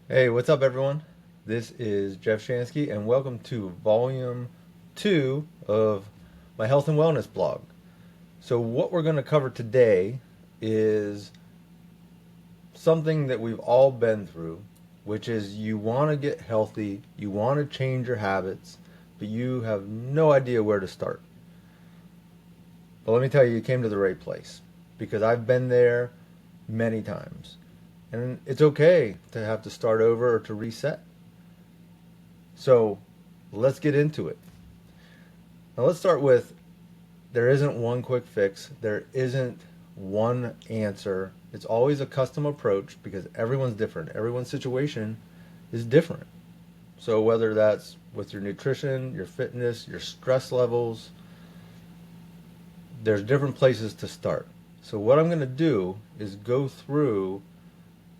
Hey, what's up, everyone? This is Jeff Shansky, and welcome to Volume 2 of my health and wellness blog. So, what we're going to cover today is something that we've all been through, which is you want to get healthy, you want to change your habits, but you have no idea where to start. But let me tell you, you came to the right place because I've been there many times. And it's okay to have to start over or to reset. So let's get into it. Now let's start with there isn't one quick fix. There isn't one answer. It's always a custom approach because everyone's different. Everyone's situation is different. So whether that's with your nutrition, your fitness, your stress levels, there's different places to start. So what I'm going to do is go through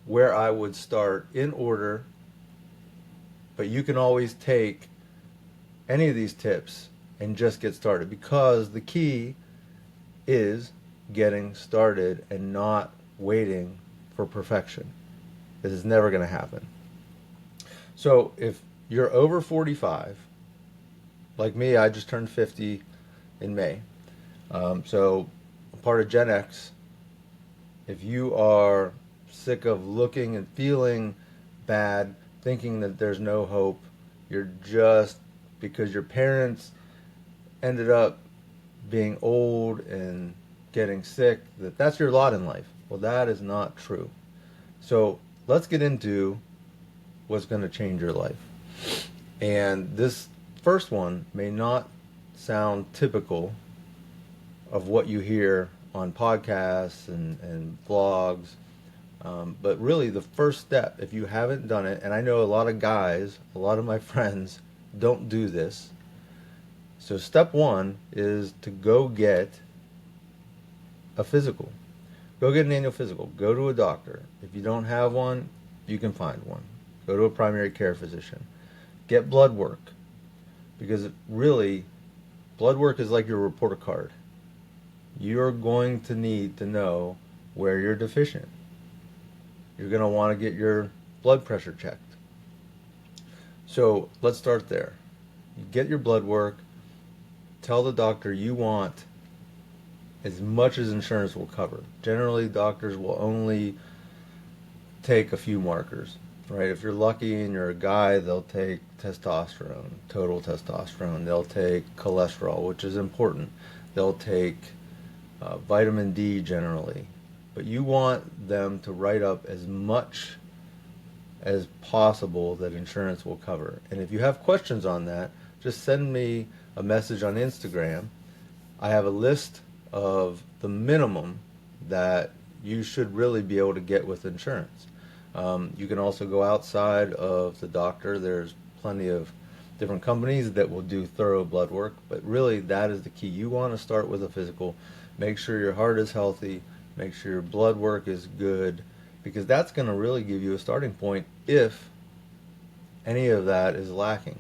where I would start in order, but you can always take any of these tips and just get started because the key is getting started and not waiting for perfection. This is never going to happen. So if you're over 45, like me, I just turned 50 in May. So I'm part of Gen X. If you are sick of looking and feeling bad, thinking that there's no hope, you're just because your parents ended up being old and getting sick, that's your lot in life. Well, that is not true. So let's get into what's going to change your life. And this first one may not sound typical of what you hear on podcasts and vlogs. But really, the first step, if you haven't done it, and I know a lot of guys, a lot of my friends don't do this. So, step one is to go get a physical. Go get an annual physical. Go to a doctor. If you don't have one, you can find one. Go to a primary care physician. Get blood work because really, blood work is like your report card. You're going to need to know where you're deficient. You're going to want to get your blood pressure checked. So let's start there. You get your blood work. Tell the doctor you want as much as insurance will cover. Generally, doctors will only take a few markers, right? If you're lucky and you're a guy, they'll take testosterone, total testosterone. They'll take cholesterol, which is important. They'll take vitamin D generally. But you want them to write up as much as possible that insurance will cover. And if you have questions on that, just send me a message on Instagram. I have a list of the minimum that you should really be able to get with insurance. You can also go outside of the doctor. There's plenty of different companies that will do thorough blood work, but really that is the key. You want to start with a physical. Make sure your heart is healthy. Make sure your blood work is good because that's going to really give you a starting point if any of that is lacking.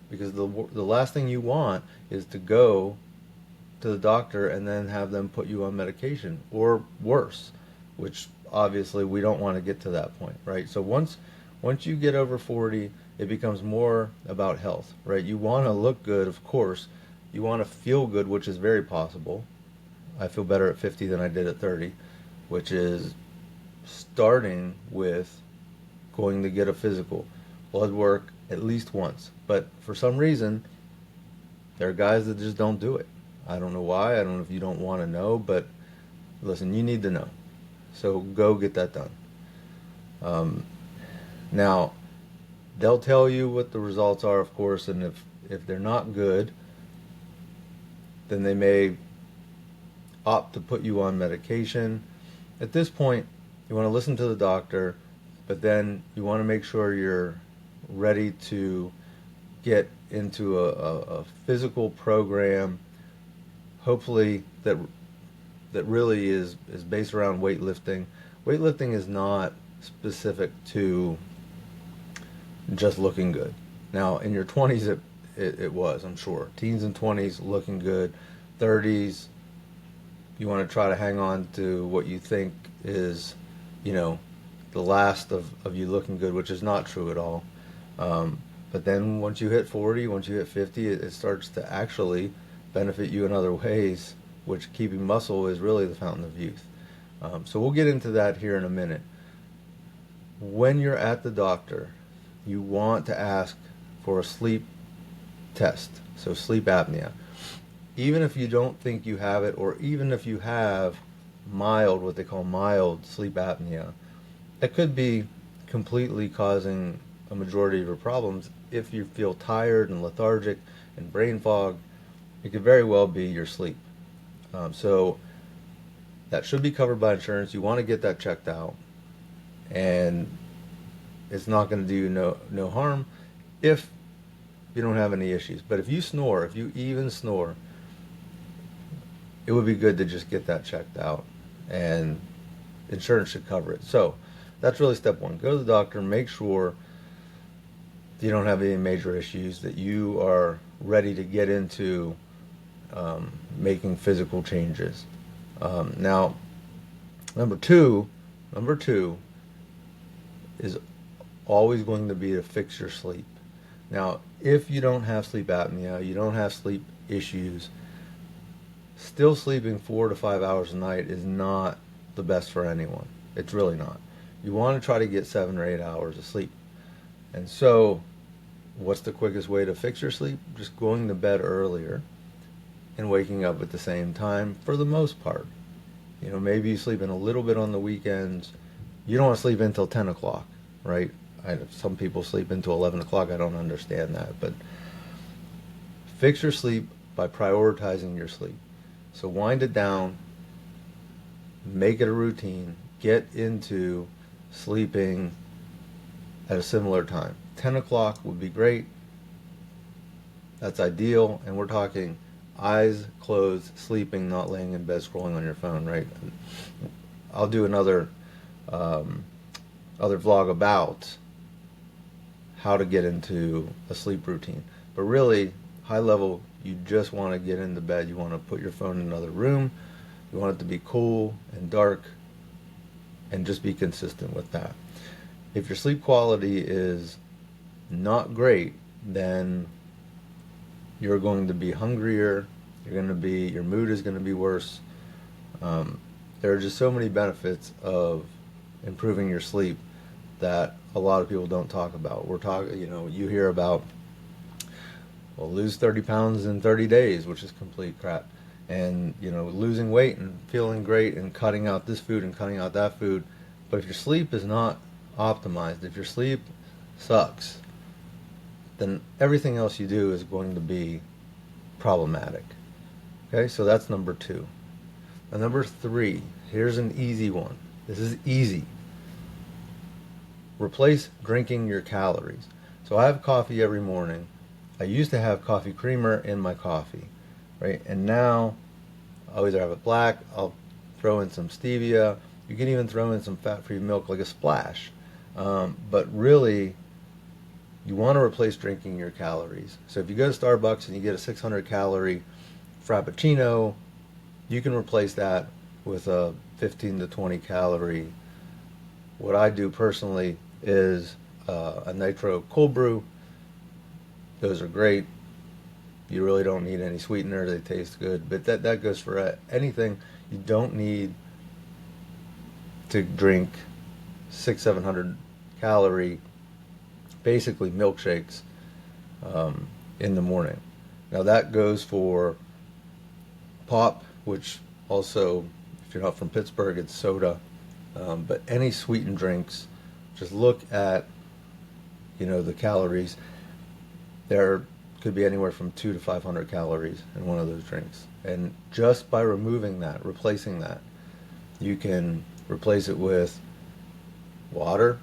Because the last thing you want is to go to the doctor and then have them put you on medication or worse, which obviously we don't want to get to that point, right? So once you get over 40, it becomes more about health, right? You want to look good, of course. You want to feel good, which is very possible. I feel better at 50 than I did at 30, which is starting with going to get a physical, blood work at least once. But for some reason, there are guys that just don't do it. I don't know why. I don't know if you don't want to know, but listen, you need to know. So go get that done. Now, they'll tell you what the results are, of course, and if they're not good, then they may opt to put you on medication. At this point, you want to listen to the doctor, but then you want to make sure you're ready to get into a physical program, hopefully that really is based around weightlifting. Weightlifting is not specific to just looking good. Now, in your 20s, it was, I'm sure. Teens and 20s, looking good. 30s, you want to try to hang on to what you think is, you know, the last of you looking good, which is not true at all. But then once you hit 40, once you hit 50, it starts to actually benefit you in other ways, which keeping muscle is really the fountain of youth. So we'll get into that here in a minute. When you're at the doctor, you want to ask for a sleep test, so sleep apnea. Even if you don't think you have it, or even if you have mild, what they call mild sleep apnea, it could be completely causing a majority of your problems. If you feel tired and lethargic and brain fog, it could very well be your sleep. So that should be covered by insurance. You want to get that checked out, and it's not going to do you no harm if you don't have any issues. But if you snore, if you even snore, it would be good to just get that checked out, and insurance should cover it. So that's really step one. Go to the doctor, make sure you don't have any major issues, that you are ready to get into making physical changes. Now, number two is always going to be to fix your sleep. Now, if you don't have sleep apnea, you don't have sleep issues, still sleeping 4 to 5 hours a night is not the best for anyone. It's really not. You want to try to get 7 or 8 hours of sleep. And so, what's the quickest way to fix your sleep? Just going to bed earlier and waking up at the same time for the most part. You know, maybe you sleep in a little bit on the weekends. You don't want to sleep until 10 o'clock, right? Some people sleep until 11 o'clock. I don't understand that. But fix your sleep by prioritizing your sleep. So wind it down, make it a routine, get into sleeping at a similar time. 10 o'clock would be great. That's ideal. And we're talking eyes closed, sleeping, not laying in bed scrolling on your phone, right? I'll do another other vlog about how to get into a sleep routine. But really, high level, you just want to get into bed. You want to put your phone in another room. You want it to be cool and dark, and just be consistent with that. If your sleep quality is not great, then you're going to be hungrier. Your mood is going to be worse. There are just so many benefits of improving your sleep that a lot of people don't talk about. You hear about, well, lose 30 pounds in 30 days, which is complete crap. And, losing weight and feeling great and cutting out this food and cutting out that food. But if your sleep is not optimized, if your sleep sucks, then everything else you do is going to be problematic. Okay, so that's number 2. Now, number 3, here's an easy one. This is easy. Replace drinking your calories. So I have coffee every morning. I used to have coffee creamer in my coffee, right? And now I always have it black. I'll throw in some stevia. You can even throw in some fat-free milk, like a splash. But really, you want to replace drinking your calories. So if you go to Starbucks and you get a 600-calorie Frappuccino, you can replace that with a 15 to 20 calorie. What I do personally is a nitro cold brew. Those are great. You really don't need any sweetener. They taste good. But that goes for anything. You don't need to drink 600-700 calorie, basically milkshakes in the morning. Now that goes for pop, which also, if you're not from Pittsburgh, it's soda. But any sweetened drinks, just look at the calories. There could be anywhere from 200 to 500 calories in one of those drinks. And just by removing that, replacing that, you can replace it with water.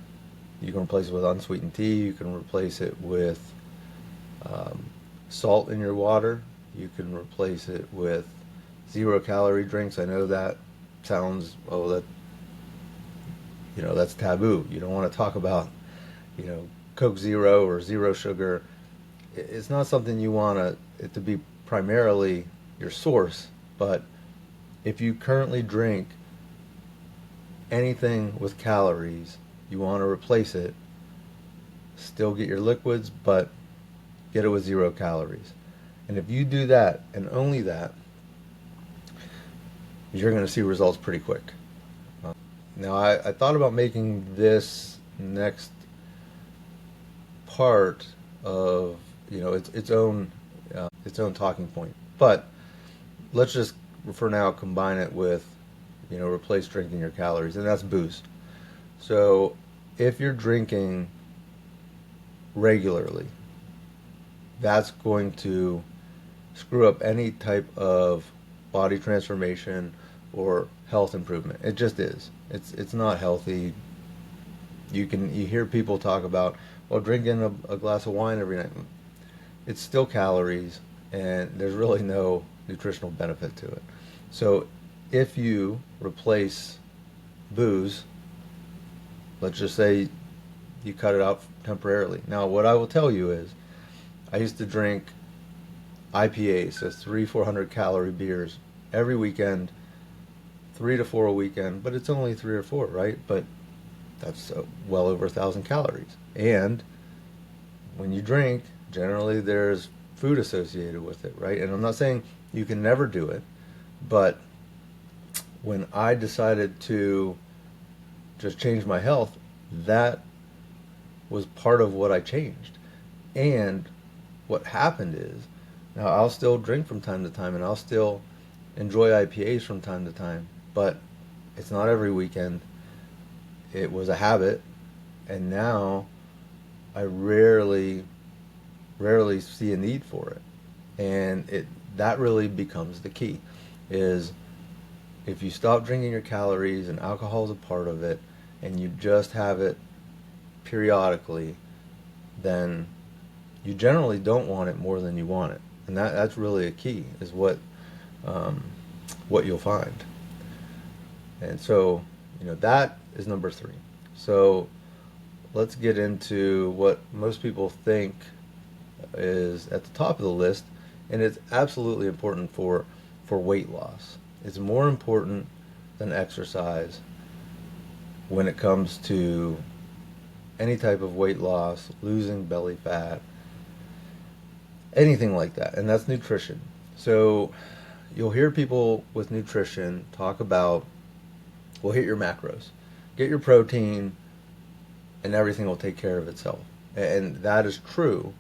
You can replace it with unsweetened tea. You can replace it with salt in your water. You can replace it with 0-calorie drinks. I know that sounds, that's taboo. You don't want to talk about, Coke Zero or zero sugar. It's not something you want it to be primarily your source. But if you currently drink anything with calories, you want to replace it. Still get your liquids, but get it with 0 calories. And if you do that and only that, you're going to see results pretty quick. Now, I thought about making this next part of its own talking point, but let's just for now combine it with replace drinking your calories, and that's booze. So if you're drinking regularly, that's going to screw up any type of body transformation or health improvement. It just is. It's not healthy. You hear people talk about, well, drinking a glass of wine every night. It's still calories, and there's really no nutritional benefit to it. So if you replace booze, let's just say you cut it out temporarily. Now, what I will tell you is, I used to drink IPAs, so 400 calorie beers every weekend, 3 to 4 a weekend, but it's only 3 or 4, right? But that's well over 1,000 calories. And when you drink, generally there's food associated with it, right? And I'm not saying you can never do it, but when I decided to just change my health, that was part of what I changed. And what happened is, now I'll still drink from time to time, and I'll still enjoy IPAs from time to time, but it's not every weekend. It was a habit, and now I rarely see a need for it. And that really becomes the key, is if you stop drinking your calories, and alcohol is a part of it, and you just have it periodically, then you generally don't want it more than you want it. And that's really a key, is what you'll find. And so, that is number 3. So let's get into what most people think is at the top of the list, and it's absolutely important for weight loss. It's more important than exercise when it comes to any type of weight loss, losing belly fat, anything like that, and that's nutrition. So you'll hear people with nutrition talk about, well, hit your macros, get your protein, and everything will take care of itself. And that is true,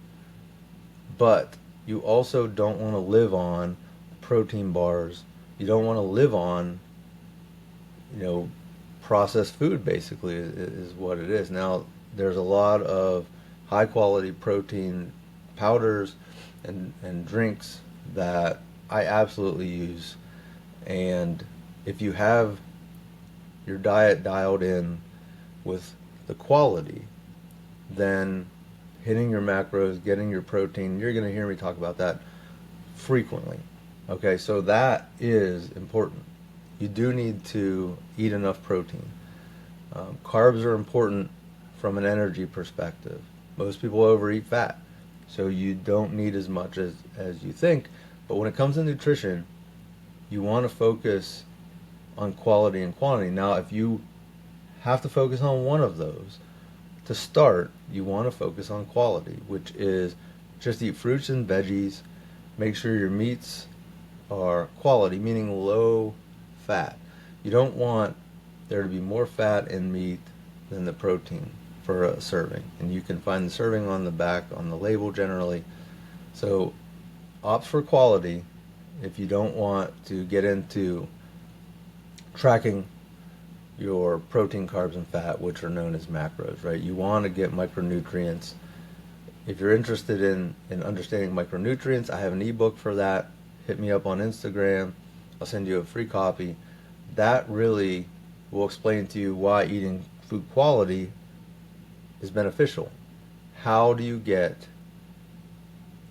but you also don't want to live on protein bars. You don't want to live on, processed food, basically, is what it is. Now, there's a lot of high quality protein powders and drinks that I absolutely use. And if you have your diet dialed in with the quality, then hitting your macros, getting your protein, you're going to hear me talk about that frequently. Okay, so that is important. You do need to eat enough protein. Carbs are important from an energy perspective. Most people overeat fat, so you don't need as much as you think. But when it comes to nutrition, you want to focus on quality and quantity. Now, if you have to focus on one of those, to start, you want to focus on quality, which is just eat fruits and veggies. Make sure your meats are quality, meaning low fat. You don't want there to be more fat in meat than the protein for a serving. And you can find the serving on the back, on the label generally. So opt for quality if you don't want to get into tracking your protein, carbs, and fat, which are known as macros, right? You want to get micronutrients. If you're interested in understanding micronutrients, I have an ebook for that. Hit me up on Instagram. I'll send you a free copy. That really will explain to you why eating food quality is beneficial. How do you get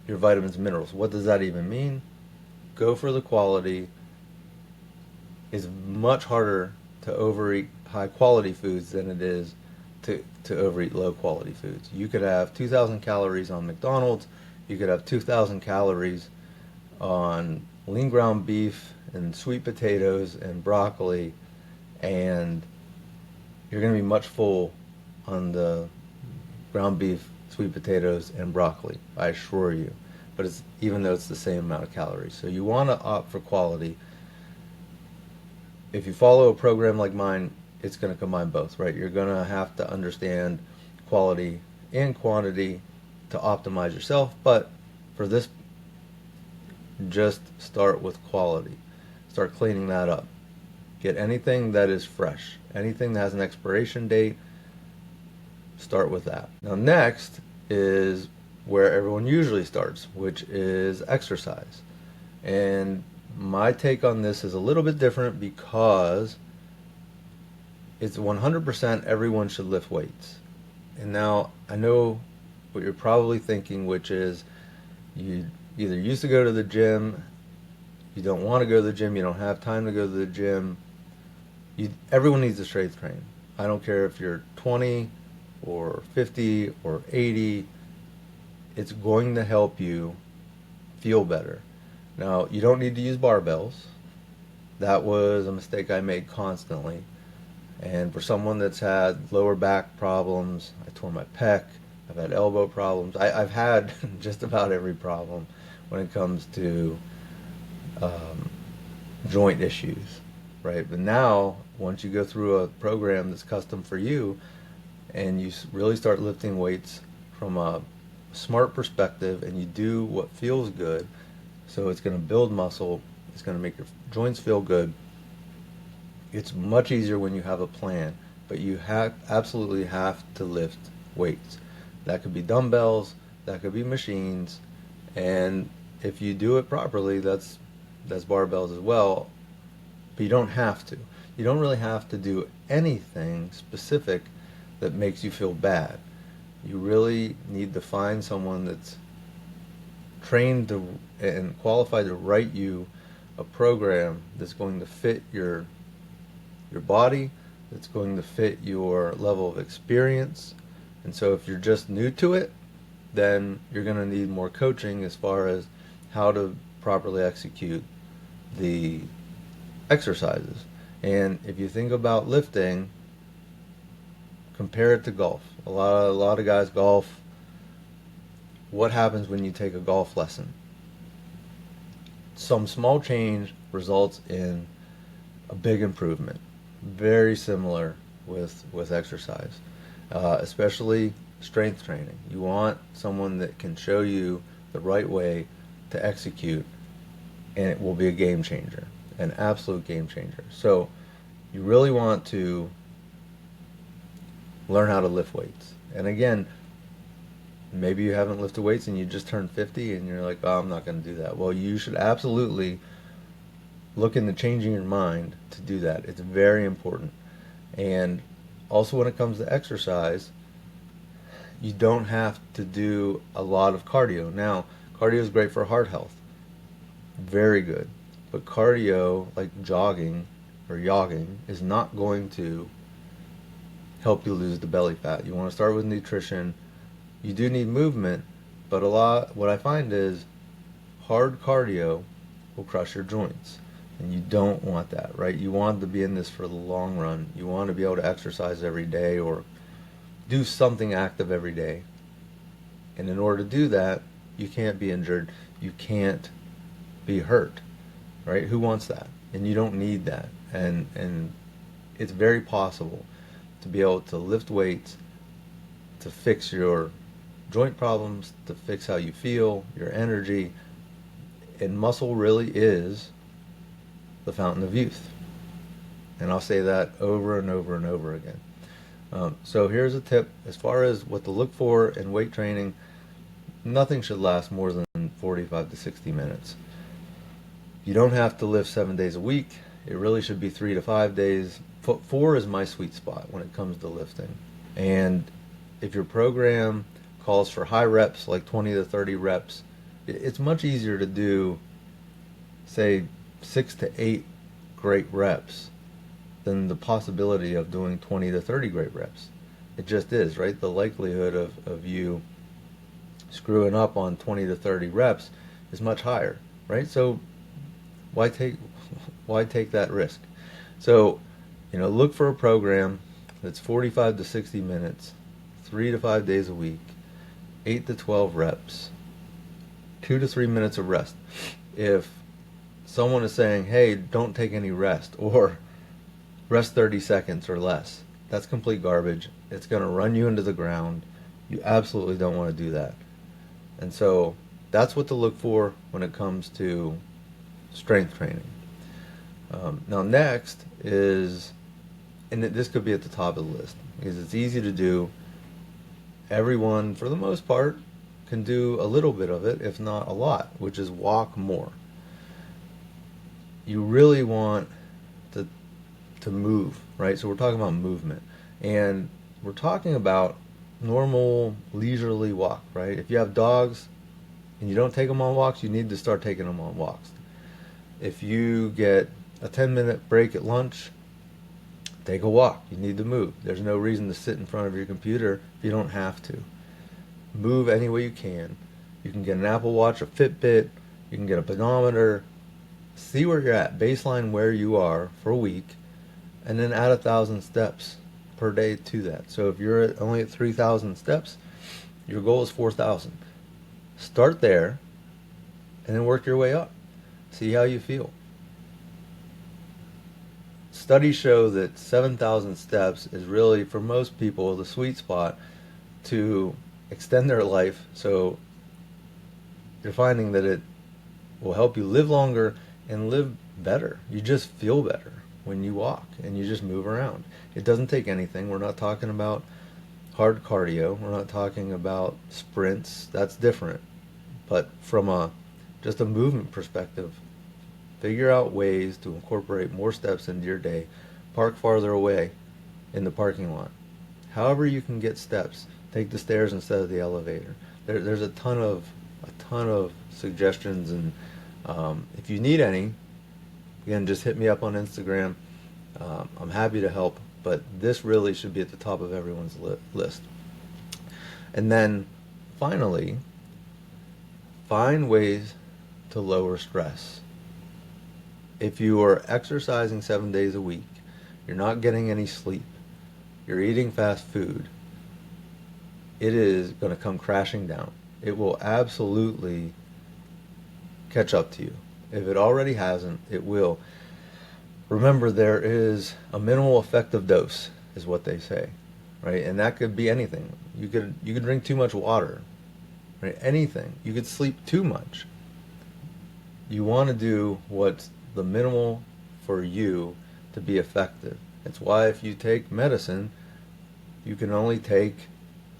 your vitamins and minerals? What does that even mean? Go for the quality. It's much harder to overeat high quality foods than it is to overeat low quality foods. You could have 2,000 calories on McDonald's. You could have 2,000 calories on lean ground beef and sweet potatoes and broccoli, and you're going to be much on the ground beef, sweet potatoes, and broccoli, I assure you. But it's, even though it's the same amount of calories. So you want to opt for quality. If you follow a program like mine, it's going to combine both, right? You're going to have to understand quality and quantity to optimize yourself, but for this, just start with quality. Start cleaning that up. Get anything that is fresh, anything that has an expiration date, start with that. Now, next is where everyone usually starts, which is exercise. And my take on this is a little bit different because it's 100% everyone should lift weights. And now I know what you're probably thinking, which is you either used to go to the gym, you don't want to go to the gym, you don't have time to go to the gym. Everyone needs to strength train. I don't care if you're 20 or 50 or 80, it's going to help you feel better. Now, you don't need to use barbells. That was a mistake I made constantly. And for someone that's had lower back problems, I tore my pec, I've had elbow problems, I've had just about every problem when it comes to joint issues, right? But now, once you go through a program that's custom for you, and you really start lifting weights from a smart perspective, and you do what feels good, so it's going to build muscle, it's going to make your joints feel good. It's much easier when you have a plan, but you absolutely have to lift weights. That could be dumbbells, that could be machines, and if you do it properly, that's barbells as well, but you don't have to. You don't really have to do anything specific that makes you feel bad. You really need to find someone that's trained to and qualified to write you a program that's going to fit your body, that's going to fit your level of experience. And so if you're just new to it, then you're going to need more coaching as far as how to properly execute the exercises. And if you think about lifting, compare it to golf. A lot of guys golf. What happens when you take a golf lesson? Some small change results in a big improvement. Very similar with exercise, especially strength training. You want someone that can show you the right way to execute, and it will be a game changer, an absolute game changer. So you really want to learn how to lift weights. And again, maybe you haven't lifted weights and you just turned 50 and you're like, oh, I'm not going to do that. Well, you should absolutely look into changing your mind to do that. It's very important. And also when it comes to exercise, you don't have to do a lot of cardio. Now, cardio is great for heart health. Very good. But cardio, like jogging or jogging, is not going to help you lose the belly fat. You want to start with nutrition. You do need movement, but what I find is hard cardio will crush your joints, and you don't want that, right? You want to be in this for the long run. You want to be able to exercise every day or do something active every day. And in order to do that, you can't be injured. You can't be hurt, right? Who wants that? And you don't need that. And it's very possible to be able to lift weights, to fix your joint problems, to fix how you feel, your energy. And muscle really is the fountain of youth. And I'll say that over and over and over again. So here's a tip as far as what to look for in weight training. Nothing should last more than 45 to 60 minutes. You don't have to lift 7 days a week. It really should be 3 to 5 days. 4 is my sweet spot when it comes to lifting. And if your program calls for high reps, like 20 to 30 reps, it's much easier to do, say, 6 to 8 great reps than the possibility of doing 20 to 30 great reps. It just is, right? The likelihood of you screwing up on 20 to 30 reps is much higher, right? So why take that risk? So, look for a program that's 45 to 60 minutes, 3 to 5 days a week, 8 to 12 reps, 2 to 3 minutes of rest. If someone is saying, hey, don't take any rest, or rest 30 seconds or less, that's complete garbage. It's going to run you into the ground. You absolutely don't want to do that. And so that's what to look for when it comes to strength training. Now next is, and this could be at the top of the list because it's easy to do. Everyone, for the most part, can do a little bit of it, if not a lot, which is walk more. You really want to move, right? So we're talking about movement, and we're talking about normal leisurely walk, right? If you have dogs and you don't take them on walks, you need to start taking them on walks. If you get a 10-minute break at lunch, take a walk. You need to move. There's no reason to sit in front of your computer if you don't have to. Move any way you can. You can get an Apple Watch, a Fitbit, you can get a pedometer, see where you're at, baseline where you are for a week, and then add 1,000 steps per day to that. So if you're only at 3,000 steps, your goal is 4,000. Start there and then work your way up. See how you feel. Studies show that 7,000 steps is really, for most people, the sweet spot to extend their life. So you're finding that it will help you live longer and live better. You just feel better when you walk and you just move around. It doesn't take anything. We're not talking about hard cardio. We're not talking about sprints. That's different. But from just a movement perspective, figure out ways to incorporate more steps into your day. Park farther away in the parking lot. However you can get steps. Take the stairs instead of the elevator. There's a ton of suggestions, and if you need any, again, just hit me up on Instagram. I'm happy to help, but this really should be at the top of everyone's list. And then finally, find ways to lower stress. If you are exercising 7 days a week, you're not getting any sleep, you're eating fast food, it is going to come crashing down. It will absolutely catch up to you. If it already hasn't, it will. Remember, there is a minimal effective dose, is what they say, right? And that could be anything. You could drink too much water, right? Anything. You could sleep too much. You want to do what's the minimal for you to be effective. It's why if you take medicine, you can only take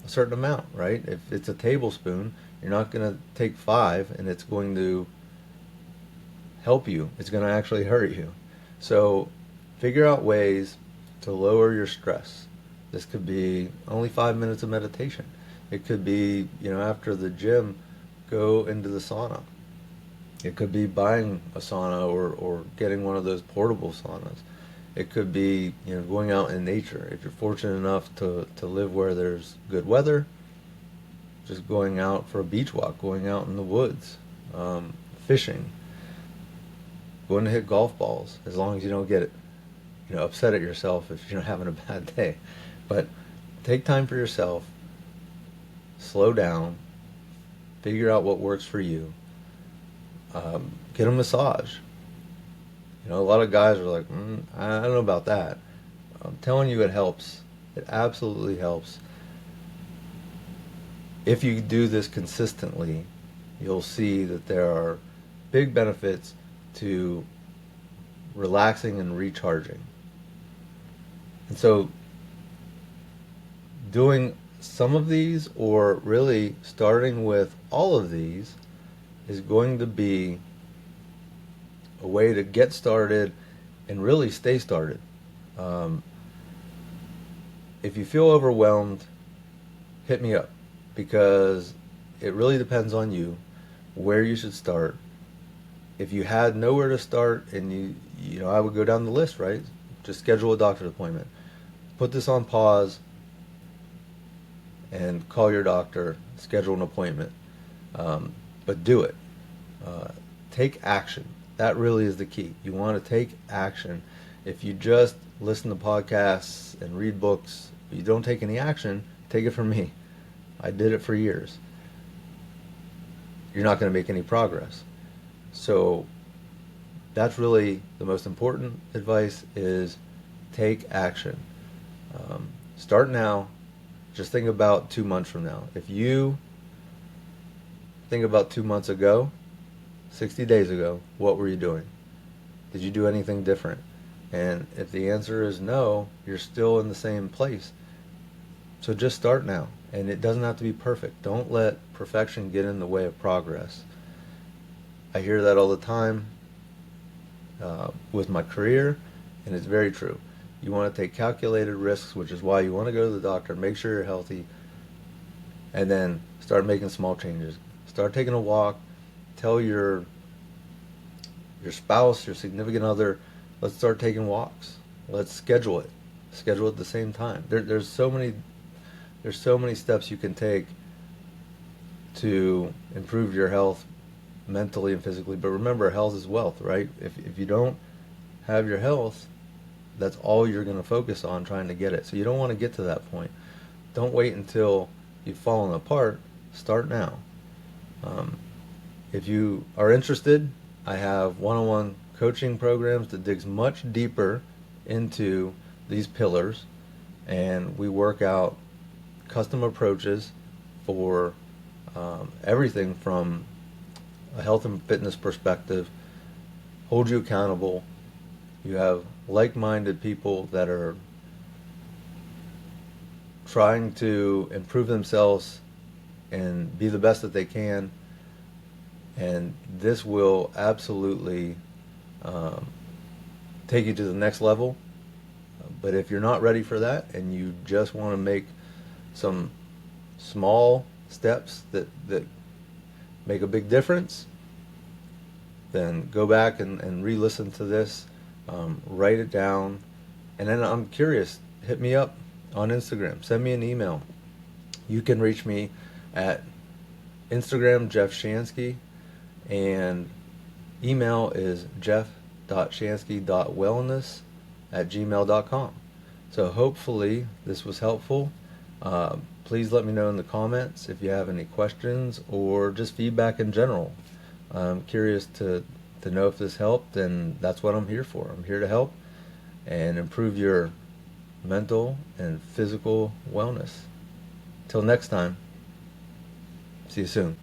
a certain amount, right? If it's a tablespoon, you're not going to take 5 and it's going to help you. It's going to actually hurt you. So figure out ways to lower your stress. This could be only 5 minutes of meditation. It could be, after the gym, go into the sauna. It could be buying a sauna or getting one of those portable saunas. It could be, going out in nature. If you're fortunate enough to live where there's good weather, just going out for a beach walk, going out in the woods, fishing, going to hit golf balls, as long as you don't get upset at yourself if you're having a bad day. But take time for yourself, slow down, figure out what works for you. Get a massage. A lot of guys are like, I don't know about that. I'm telling you, it helps. It absolutely helps. If you do this consistently, you'll see that there are big benefits to relaxing and recharging. And so doing some of these, or really starting with all of these, is going to be a way to get started and really stay started. If you feel overwhelmed, hit me up, because it really depends on you where you should start. If you had nowhere to start, and I would go down the list, right? Just schedule a doctor's appointment. Put this on pause and call your doctor, schedule an appointment. But do it. Take action. That really is the key. You want to take action. If you just listen to podcasts and read books, but you don't take any action, take it from me. I did it for years. You're not going to make any progress. So that's really the most important advice, is take action. Start now. Just think about 2 months from now. If you think about 2 months ago, 60 days ago, what were you doing? Did you do anything different? And if the answer is no, you're still in the same place. So just start now. And it doesn't have to be perfect. Don't let perfection get in the way of progress. I hear that all the time with my career, and it's very true. You want to take calculated risks, which is why you want to go to the doctor, make sure you're healthy, and then start making small changes. Start taking a walk. Tell your spouse, your significant other, let's start taking walks. Let's schedule it. Schedule it at the same time. There's so many steps you can take to improve your health mentally and physically. But remember, health is wealth, right? If you don't have your health, that's all you're going to focus on, trying to get it. So you don't want to get to that point. Don't wait until you've fallen apart. Start now. If you are interested, I have one-on-one coaching programs that digs much deeper into these pillars, and we work out custom approaches for everything from a health and fitness perspective, hold you accountable. You have like-minded people that are trying to improve themselves and be the best that they can, and this will absolutely take you to the next level. But if you're not ready for that and you just want to make some small steps that make a big difference, then go back and re-listen to this, write it down, and then I'm curious, hit me up on Instagram, send me an email. You can reach me at Instagram, Jeff Shansky, and email is jeff.shansky.wellness@gmail.com. So hopefully this was helpful. Please let me know in the comments if you have any questions or just feedback in general. I'm curious to know if this helped, and that's what I'm here for. I'm here to help and improve your mental and physical wellness. Till next time, see you soon.